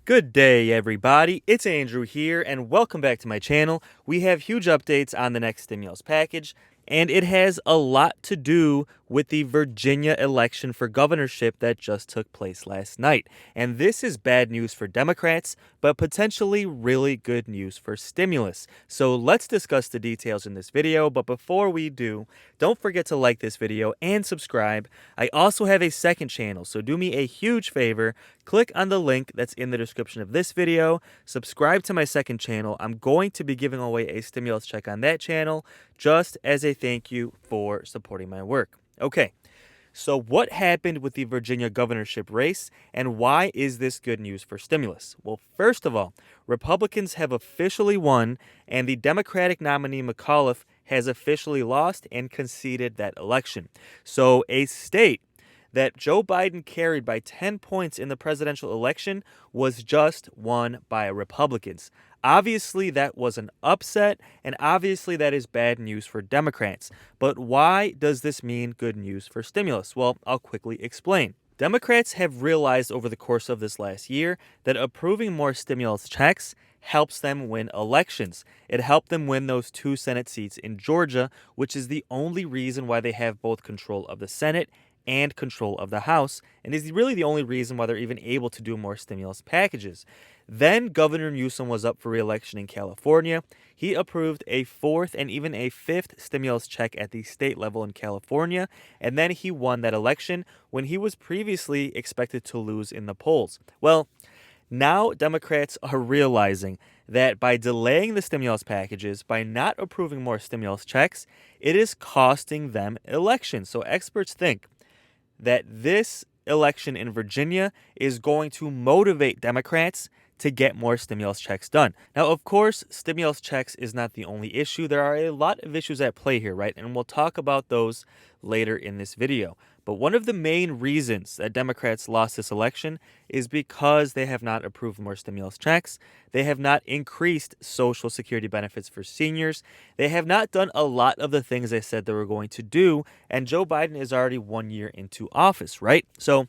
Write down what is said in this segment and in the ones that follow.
Good day, everybody. It's Andrew here, and welcome back to my channel. We have huge updates on the next stimulus package, and it has a lot to do with the Virginia election for governorship that just took place last night. And this is bad news for Democrats, but potentially really good news for stimulus. So let's discuss the details in this video, but before we do, don't forget to like this video and subscribe. I also have a second channel, so do me a huge favor. Click on the link that's in the description of this video. Subscribe to my second channel. I'm going to be giving away a stimulus check on that channel just as a thank you for supporting my work. Okay, so what happened with the Virginia governorship race and why is this good news for stimulus? Well, first of all, Republicans have officially won and the Democratic nominee McAuliffe has officially lost and conceded that election. So a state that Joe Biden carried by 10 points in the presidential election was just won by Republicans. Obviously, that was an upset, and obviously, that is bad news for Democrats. But why does this mean good news for stimulus? Well, I'll quickly explain. Democrats have realized over the course of this last year that approving more stimulus checks helps them win elections. It helped them win those 2 Senate seats in Georgia, which is the only reason why they have both control of the Senate and control of the House, and is really the only reason why they're even able to do more stimulus packages. Then Governor Newsom was up for re-election in California. He approved a 4th and even a 5th stimulus check at the state level in California, and then he won that election when he was previously expected to lose in the polls. Well, now Democrats are realizing that by delaying the stimulus packages, by not approving more stimulus checks, it is costing them elections. So experts think that this election in Virginia is going to motivate Democrats to get more stimulus checks done. Now, of course, stimulus checks is not the only issue. There are a lot of issues at play here, right? And we'll talk about those later in this video. But one of the main reasons that Democrats lost this election is because they have not approved more stimulus checks. They have not increased Social Security benefits for seniors. They have not done a lot of the things they said they were going to do. And Joe Biden is already 1 year into office, right? So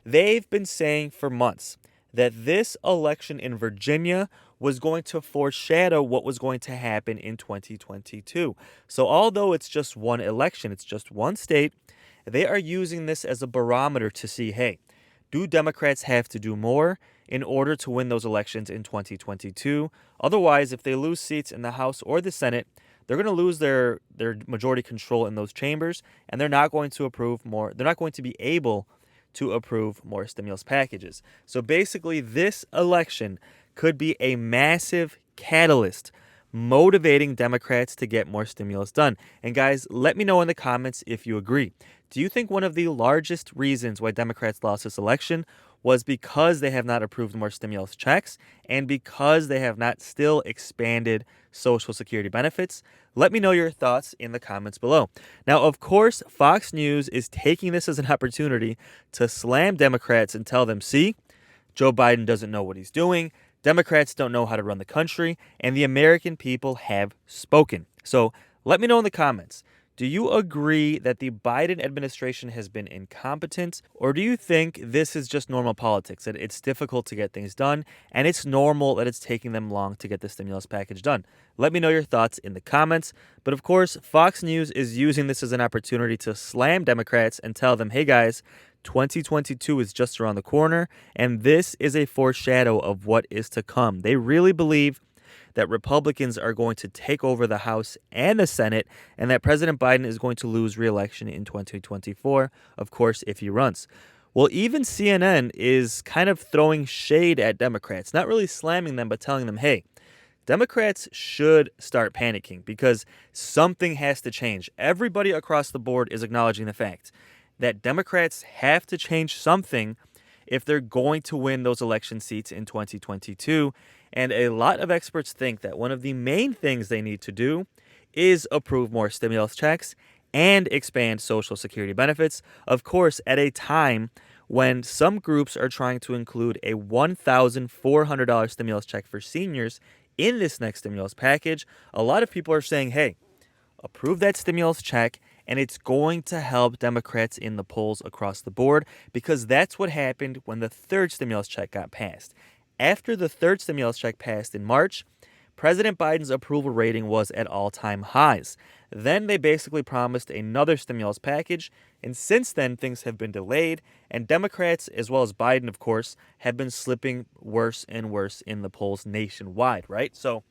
they've been saying for months that this election in Virginia was going to foreshadow what was going to happen in 2022. So although it's just one election, it's just one state, they are using this as a barometer to see, hey, do Democrats have to do more in order to win those elections in 2022? Otherwise, if they lose seats in the House or the Senate, they're going to lose their majority control in those chambers, and they're not going to approve more. They're not going to be able to approve more stimulus packages. So basically, this election could be a massive catalyst motivating Democrats to get more stimulus done. And guys, let me know in the comments if you agree. Do you think one of the largest reasons why Democrats lost this election was because they have not approved more stimulus checks and because they have not still expanded Social Security benefits? Let me know your thoughts in the comments below. Now, of course, Fox News is taking this as an opportunity to slam Democrats and tell them, see, Joe Biden doesn't know what he's doing. Democrats don't know how to run the country, and the American people have spoken. So let me know in the comments. Do you agree that the Biden administration has been incompetent, or do you think this is just normal politics, that it's difficult to get things done, and it's normal that it's taking them long to get the stimulus package done? Let me know your thoughts in the comments. But of course, Fox News is using this as an opportunity to slam Democrats and tell them, hey guys, 2022 is just around the corner, and this is a foreshadow of what is to come. They really believe that Republicans are going to take over the House and the Senate, and that President Biden is going to lose re-election in 2024, of course, if he runs. Well, even CNN is kind of throwing shade at Democrats, not really slamming them, but telling them, hey, Democrats should start panicking because something has to change. Everybody across the board is acknowledging the fact that Democrats have to change something if they're going to win those election seats in 2022. And a lot of experts think that one of the main things they need to do is approve more stimulus checks and expand Social Security benefits. Of course, at a time when some groups are trying to include a $1,400 stimulus check for seniors in this next stimulus package, a lot of people are saying, hey, approve that stimulus check, and it's going to help Democrats in the polls across the board because that's what happened when the 3rd stimulus check got passed. After the third stimulus check passed in March, President Biden's approval rating was at all-time highs. Then they basically promised another stimulus package, and since then things have been delayed, and Democrats, as well as Biden, of course, have been slipping worse and worse in the polls nationwide, right? So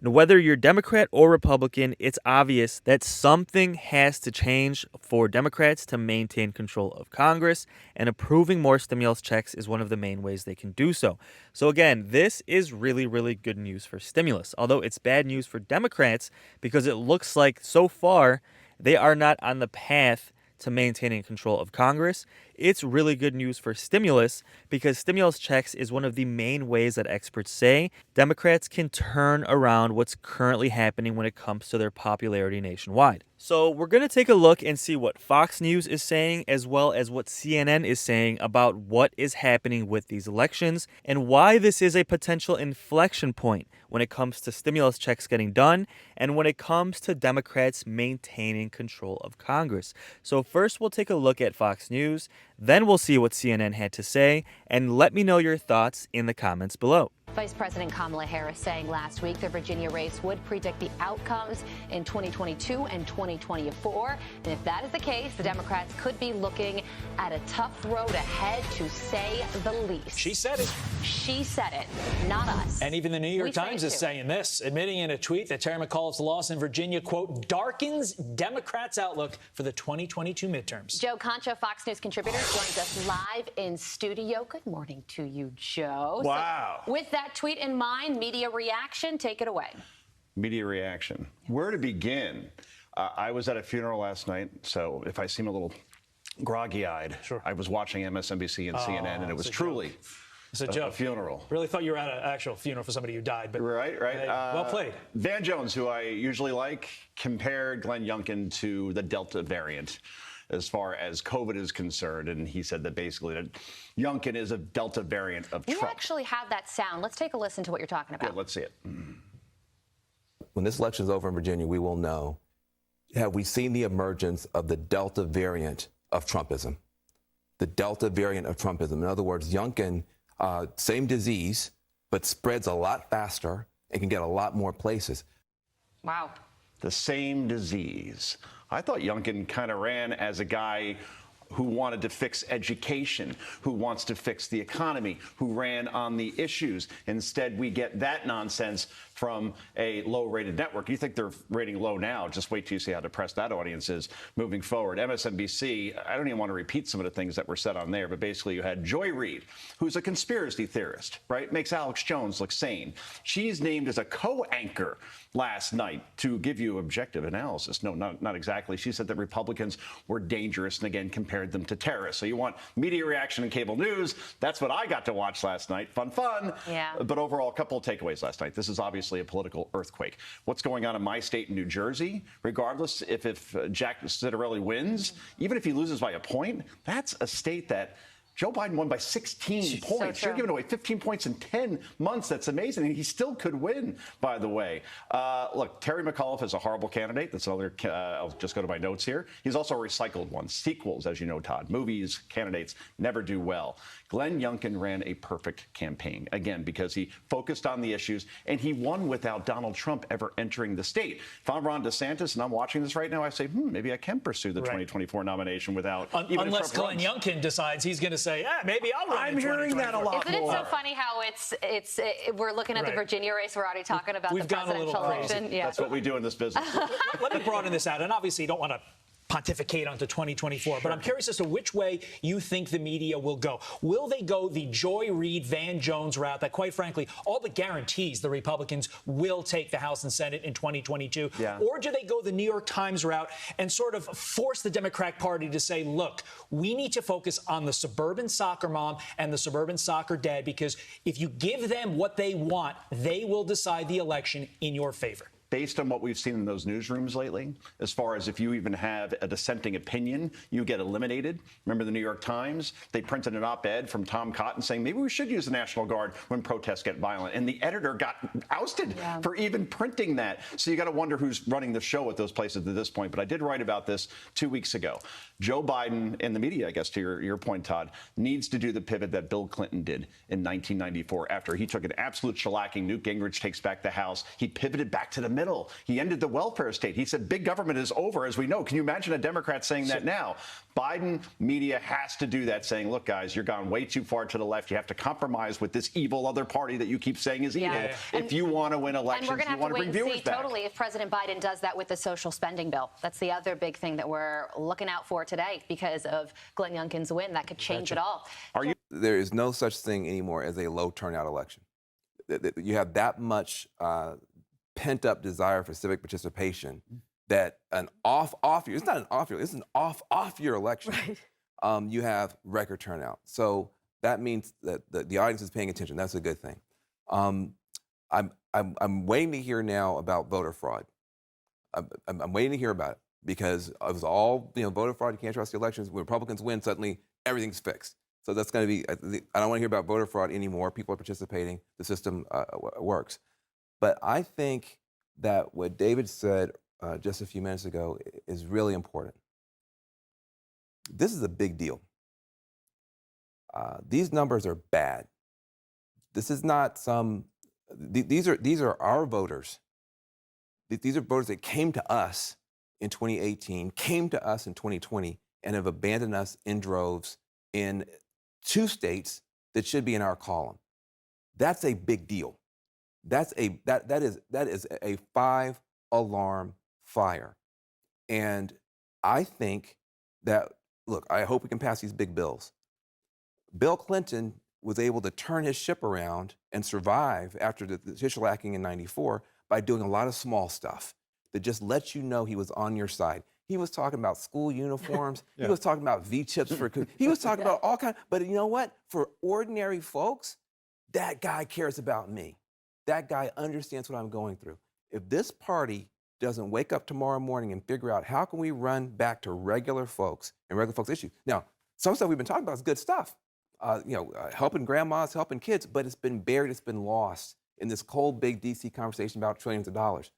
whether you're Democrat or Republican, it's obvious that something has to change for Democrats to maintain control of Congress, and approving more stimulus checks is one of the main ways they can do so. So again, this is really, really good news for stimulus, although it's bad news for Democrats because it looks like so far they are not on the path to maintaining control of Congress. It's really good news for stimulus because stimulus checks is one of the main ways that experts say Democrats can turn around what's currently happening when it comes to their popularity nationwide. So we're going to take a look and see what Fox News is saying, as well as what CNN is saying about what is happening with these elections and why this is a potential inflection point when it comes to stimulus checks getting done and when it comes to Democrats maintaining control of Congress. So first we'll take a look at Fox News, then we'll see what CNN had to say, and let me know your thoughts in the comments below. Vice President Kamala Harris saying last week the Virginia race would predict the outcomes in 2022 and 2024. And if that is the case, the Democrats could be looking at a tough road ahead, to say the least. She said it. She said it, not us. And even the New York Times is saying this, admitting in a tweet that Terry McAuliffe's loss in Virginia, quote, darkens Democrats' outlook for the 2022 midterms. Joe Concha, Fox News contributor, joins us live in studio. Good morning to you, Joe. Wow. So, with that tweet in mind, media reaction, take it away. Media reaction. Where to begin? I was at a funeral last night, so if I seem a little groggy-eyed, sure. I was watching MSNBC and CNN, and it was truly a funeral. Really thought you were at an actual funeral for somebody who died, but right. Well played. Van Jones, who I usually like, compared Glenn Youngkin to the Delta variant as far as COVID is concerned, and he said that basically that Youngkin is a Delta variant of Trump. You actually have that sound. Let's take a listen to what you're talking about. Yeah, let's see it. When this election is over in Virginia, we will know, have we seen the emergence of the Delta variant of Trumpism? The Delta variant of Trumpism. In other words, Youngkin, same disease, but spreads a lot faster and can get a lot more places. Wow. The same disease. I thought Youngkin kind of ran as a guy who wanted to fix education, who wants to fix the economy, who ran on the issues. Instead, we get that nonsense from a low-rated network. You think they're rating low now. Just wait till you see how depressed that audience is moving forward. MSNBC, I don't even want to repeat some of the things that were said on there, but basically you had Joy Reid, who's a conspiracy theorist, right? Makes Alex Jones look sane. She's named as a co-anchor last night to give you objective analysis. No, not exactly. She said that Republicans were dangerous and, again, compared them to terrorists. So you want media reaction and cable news. That's what I got to watch last night. Fun. Yeah. But overall, a couple of takeaways last night. This is obviously a political earthquake. What's going on in my state in New Jersey, regardless if Jack Ciattarelli wins, even if he loses by a point, that's a state that Joe Biden won by 16 points. You're giving away 15 points in 10 months. That's amazing. And he still could win, by the way. Look, Terry McAuliffe is a horrible candidate. That's another. I'll just go to my notes here. He's also a recycled one. Sequels, as you know, Todd. Movies, candidates never do well. Glenn Youngkin ran a perfect campaign, again, because he focused on the issues, and he won without Donald Trump ever entering the state. If I'm Ron DeSantis and I'm watching this right now, I say, maybe I can pursue the 2024 nomination without even unless Glenn Youngkin decides he's going to say, maybe I'll run. I'm hearing that a lot Isn't more. it so funny how we're looking at the Virginia race, we're already talking about We've the gone a little presidential crazy. election. Yeah. That's what we do in this business. Let me broaden this out, and obviously you don't want to pontificate onto 2024, but I'm curious as to which way you think the media will go. Will they go the Joy Reid, Van Jones route that, quite frankly, all the guarantees the Republicans will take the House and Senate in 2022? Yeah. Or do they go the New York Times route and sort of force the Democratic Party to say, look, we need to focus on the suburban soccer mom and the suburban soccer dad, because if you give them what they want, they will decide the election in your favor? based on what we've seen in those newsrooms lately, as far as if you even have a dissenting opinion, you get eliminated. Remember the New York Times? They printed an op-ed from Tom Cotton saying maybe we should use the National Guard when protests get violent. And the editor got ousted for even printing that. So you got to wonder who's running the show at those places at this point. But I did write about this 2 weeks ago. Joe Biden and the media, I guess, to your point, Todd, needs to do the pivot that Bill Clinton did in 1994 after he took an absolute shellacking. Newt Gingrich takes back the House. He pivoted back to the middle. He ended the welfare state. He said big government is over, as we know. Can you imagine a Democrat saying that now? Biden media has to do that, saying, look, guys, you're gone way too far to the left. You have to compromise with this evil other party that you keep saying is evil if you want to win elections, you want to bring viewers back. Totally, if President Biden does that with the social spending bill. That's the other big thing that we're looking out for today because of Glenn Youngkin's win. That could change it all. There is no such thing anymore as a low turnout election. You have that much pent-up desire for civic participation that an off year, it's not an off year, it's an off year election. Right. You have record turnout. So that means that the audience is paying attention. That's a good thing. I'm waiting to hear now about voter fraud. I'm waiting to hear about it because it was all, voter fraud, you can't trust the elections. When Republicans win, suddenly everything's fixed. So that's going to be, I don't want to hear about voter fraud anymore. People are participating. The system works. But I think that what David said just a few minutes ago is really important. This is a big deal. These numbers are bad. This is not these are our voters. These are voters that came to us in 2018, came to us in 2020, and have abandoned us in droves in 2 states that should be in our column. That's a big deal. That is a 5-alarm fire. And I think that, look, I hope we can pass these big bills. Bill Clinton was able to turn his ship around and survive after the shellacking in '94 by doing a lot of small stuff that just lets you know he was on your side. He was talking about school uniforms. He was talking about V-chips for, he was talking about all kinds, but you know what? For ordinary folks, that guy cares about me. That guy understands what I'm going through. If this party doesn't wake up tomorrow morning and figure out how can we run back to regular folks and regular folks' issues. Now, some stuff we've been talking about is good stuff. Helping grandmas, helping kids, but it's been buried, it's been lost in this cold, big DC conversation about trillions of dollars.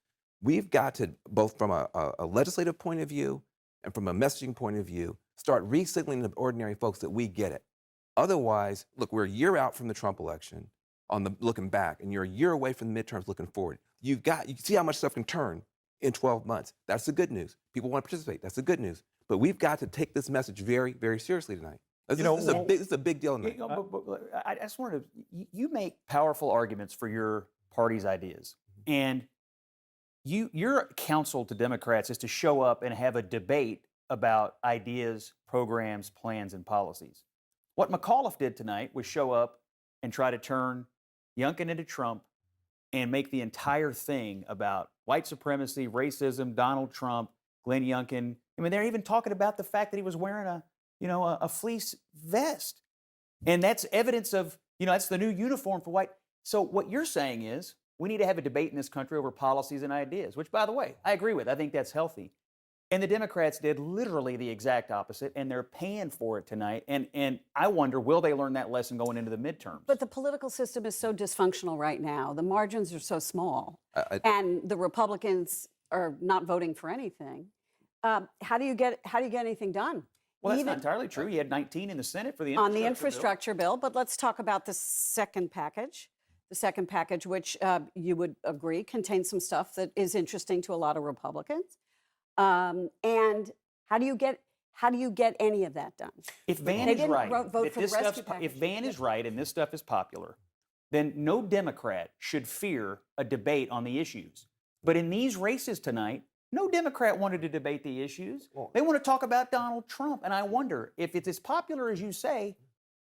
We've got to, both from a legislative point of view and from a messaging point of view, start re-signaling to ordinary folks that we get it. Otherwise, look, we're a year out from the Trump election looking back, and you're a year away from the midterms looking forward. You can see how much stuff can turn in 12 months. That's the good news. People want to participate. That's the good news. But we've got to take this message very, very seriously tonight. This is a big deal tonight. I just wanted to, you make powerful arguments for your party's ideas. And your counsel to Democrats is to show up and have a debate about ideas, programs, plans, and policies. What McAuliffe did tonight was show up and try to turn Youngkin into Trump and make the entire thing about white supremacy, racism, Donald Trump, Glenn Youngkin. I mean, they're even talking about the fact that he was wearing a fleece vest. And that's evidence of, that's the new uniform for white. So what you're saying is we need to have a debate in this country over policies and ideas, which, by the way, I agree with. I think that's healthy. And the Democrats did literally the exact opposite, and they're paying for it tonight. And I wonder, will they learn that lesson going into the midterms? But the political system is so dysfunctional right now. The margins are so small, and the Republicans are not voting for anything. How do you get anything done? Well, that's not entirely true. He had 19 in the Senate for the infrastructure bill. But let's talk about the second package. The second package, which you would agree contains some stuff that is interesting to a lot of Republicans. And how do you get any of that done? If Van is right, if Van is right and this stuff is popular, then no Democrat should fear a debate on the issues. But in these races tonight, no Democrat wanted to debate the issues. They want to talk about Donald Trump. And I wonder, if it's as popular as you say,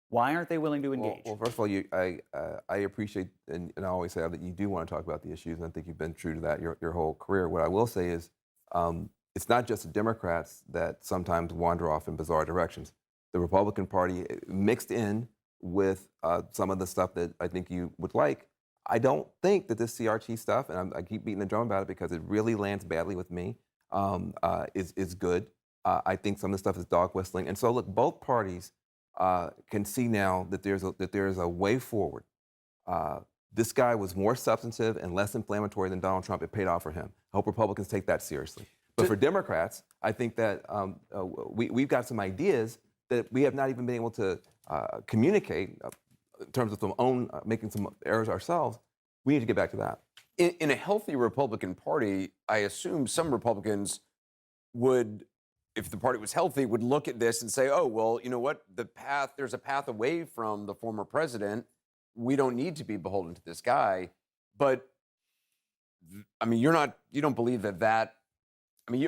why aren't they willing to engage? Well, first of all, I appreciate, and I always say that you do want to talk about the issues, and I think you've been true to that your whole career. What I will say is, it's not just the Democrats that sometimes wander off in bizarre directions. The Republican Party mixed in with some of the stuff that I think you would like. I don't think that this CRT stuff, and I keep beating the drum about it because it really lands badly with me, is good. I think some of the stuff is dog whistling. And so, look, both parties can see now that there's a way forward. This guy was more substantive and less inflammatory than Donald Trump. It paid off for him. I hope Republicans take that seriously. But for Democrats, I think that we've got some ideas that we have not even been able to communicate in terms of some own making some errors ourselves. We need to get back to that. In a healthy Republican Party, I assume some Republicans would, if the party was healthy, would look at this and say, oh, well, you know what? There's a path away from the former president. We don't need to be beholden to this guy. But I mean, you don't believe that. I mean,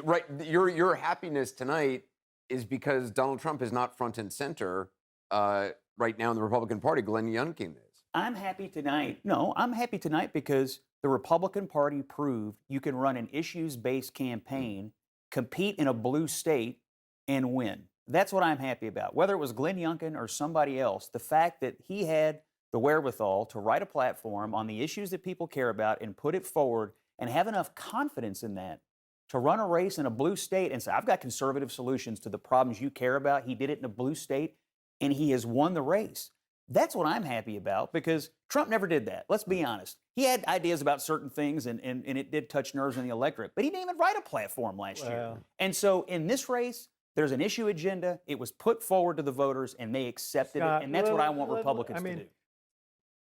your happiness tonight is because Donald Trump is not front and center right now in the Republican Party. Glenn Youngkin is. I'm happy tonight. No, I'm happy tonight because the Republican Party proved you can run an issues-based campaign, compete in a blue state, and win. That's what I'm happy about. Whether it was Glenn Youngkin or somebody else, the fact that he had the wherewithal to write a platform on the issues that people care about and put it forward and have enough confidence in that to run a race in a blue state and say, I've got conservative solutions to the problems you care about. He did it in a blue state, and he has won the race. That's what I'm happy about because Trump never did that. Let's be honest. He had ideas about certain things, and it did touch nerves in the electorate, but he didn't even write a platform last year. And so in this race, there's an issue agenda. It was put forward to the voters, and they accepted it, and that's what I want Republicans to do.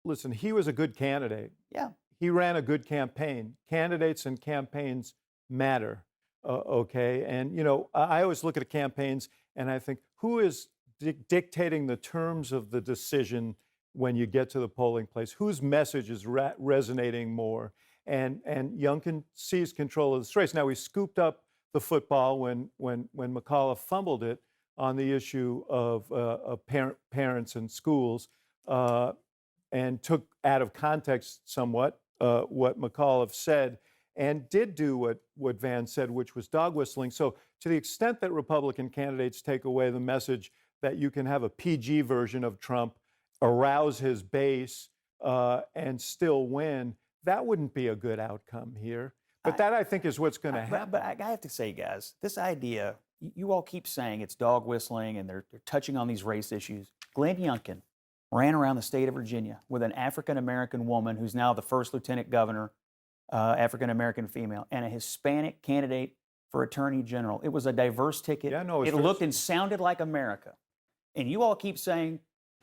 Listen, he was a good candidate. Yeah. He ran a good campaign. Candidates and campaigns matter, okay? And, you know, I always look at campaigns and I think, who is dictating the terms of the decision when you get to the polling place? Whose message is resonating more? And Youngkin seized control of this race. Now, he scooped up the football when McAuliffe fumbled it on the issue of parents and schools, and took out of context somewhat what McAuliffe said, and did do what Vance said, which was dog whistling. So to the extent that Republican candidates take away the message that you can have a PG version of Trump, arouse his base, and still win, that wouldn't be a good outcome here. But that, I think, is what's going to happen. But I have to say, guys, this idea, you all keep saying it's dog whistling and they're touching on these race issues. Glenn Youngkin ran around the state of Virginia with an African-American woman who's now the first lieutenant governor, African-American female, and a Hispanic candidate for attorney general. It was a diverse ticket. Yeah, no, it looked and sounded like America. And you all keep saying...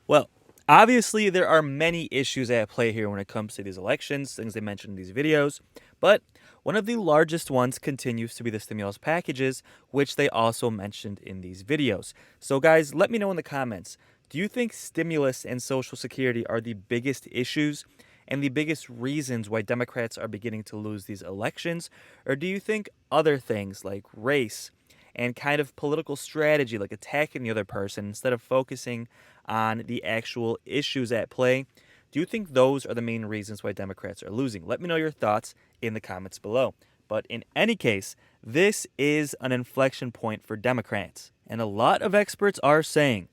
Well, obviously there are many issues at play here when it comes to these elections, things they mentioned in these videos, but one of the largest ones continues to be the stimulus packages, which they also mentioned in these videos. So guys, let me know in the comments. Do you think stimulus and Social Security are the biggest issues and the biggest reasons why Democrats are beginning to lose these elections? Or do you think other things like race and kind of political strategy, like attacking the other person instead of focusing on the actual issues at play, do you think those are the main reasons why Democrats are losing? Let me know your thoughts in the comments below. But in any case, this is an inflection point for Democrats. And a lot of experts are saying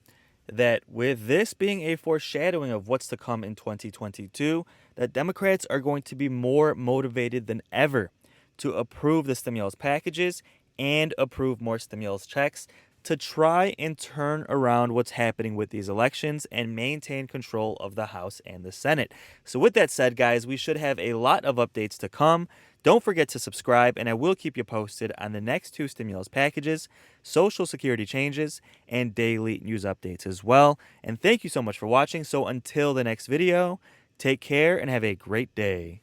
that with this being a foreshadowing of what's to come in 2022, that Democrats are going to be more motivated than ever to approve the stimulus packages and approve more stimulus checks to try and turn around what's happening with these elections and maintain control of the House and the Senate. So with that said, guys, we should have a lot of updates to come. Don't forget to subscribe, and I will keep you posted on the next 2 stimulus packages, Social Security changes, and daily news updates as well. And thank you so much for watching. So until the next video, take care and have a great day.